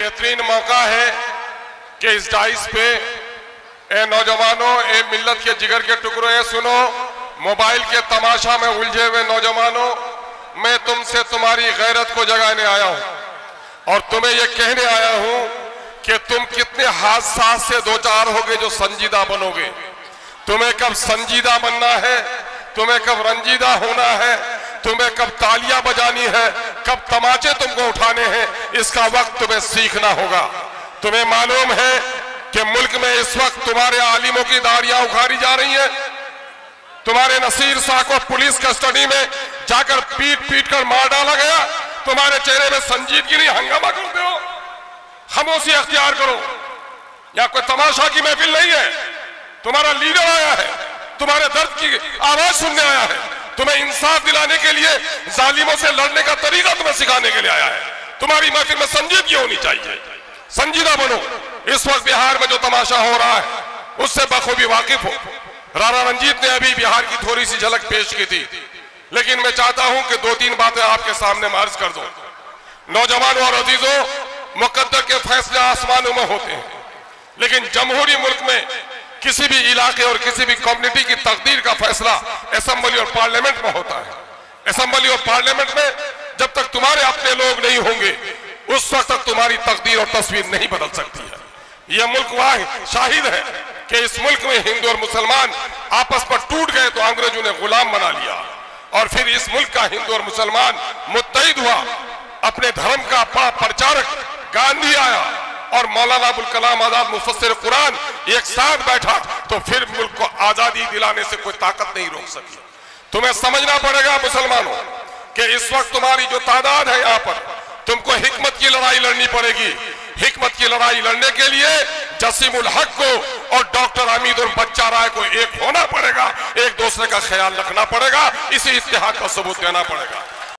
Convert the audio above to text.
बेहतरीन मौका है कि इस डाइस पे ए नौजवानों, ए मिल्लत के जिगर के टुकड़ों, सुनो, मोबाइल के तमाशा में उलझे हुए नौजवानों, मैं तुमसे तुम्हारी गैरत को जगाने आया हूं और तुम्हें यह कहने आया हूं कि तुम कितने हादसा से दो चार होगे जो संजीदा बनोगे। तुम्हें कब संजीदा बनना है, तुम्हें कब रंजीदा होना है, तुम्हें कब तालियां बजानी है, कब तमाचे तुमको उठाने हैं, इसका वक्त तुम्हें सीखना होगा। तुम्हें मालूम है कि मुल्क में इस वक्त तुम्हारे आलिमों की दाढ़ियां उखाड़ी जा रही हैं, तुम्हारे नसीर शाह को पुलिस कस्टडी में जाकर पीट पीट कर मार डाला गया। तुम्हारे चेहरे में संजीदगी नहीं, हंगामा करते हो, खामोशी अख्तियार करो। यहां कोई तमाशा की महफिल नहीं है, तुम्हारा लीडर आया है, तुम्हारे दर्द की आवाज सुनने आया है, तुम्हें इंसाफ दिलाने के लिए, जालिमों से लड़ने का तरीका तुम्हें सिखाने के लिए आया है। तुम्हारी महफिल में संजीदगी होनी चाहिए, संजीदा बनो। इस वक्त बिहार में जो तमाशा हो रहा है उससे बखूबी वाकिफ हो। राणा रंजीत ने अभी बिहार की थोड़ी सी झलक पेश की थी, लेकिन मैं चाहता हूं कि दो तीन बातें आपके सामने अर्ज कर दूं। नौजवानों और अजीजों, मुकद्दर के फैसले आसमानों में होते हैं, लेकिन जमहूरी मुल्क में किसी भी इलाके और किसी भी कम्युनिटी की तकदीर का फैसला असेंबली और पार्लियामेंट में होता है। असेंबली और पार्लियामेंट में जब तक तुम्हारे अपने लोग नहीं होंगे, उस वक्त तक तुम्हारी तकदीर और तस्वीर नहीं बदल सकती है। यह मुल्क वाह शाहिद है कि इस मुल्क में हिंदू और मुसलमान आपस पर टूट गए तो अंग्रेजों ने गुलाम बना लिया, और फिर इस मुल्क का हिंदू और मुसलमान मुत्तहिद हुआ। अपने धर्म का प्रचारक गांधी आया और मौलाना अबुल कलाम आजाद मुफस्सिर कुरान एक साथ बैठा, तो फिर मुल्क को आजादी दिलाने से कोई ताकत नहीं रोक सकी। तुम्हें समझना पड़ेगा मुसलमानों कि इस वक्त तुम्हारी जो तादाद है यहाँ पर, तुमको हिकमत की लड़ाई लड़नी पड़ेगी। हिकमत की लड़ाई लड़ने के लिए जसीमुल हक को और डॉक्टर हमीद और बच्चा राय को एक होना पड़ेगा, एक दूसरे का ख्याल रखना पड़ेगा, इसी इत्तेहाद का सबूत देना पड़ेगा।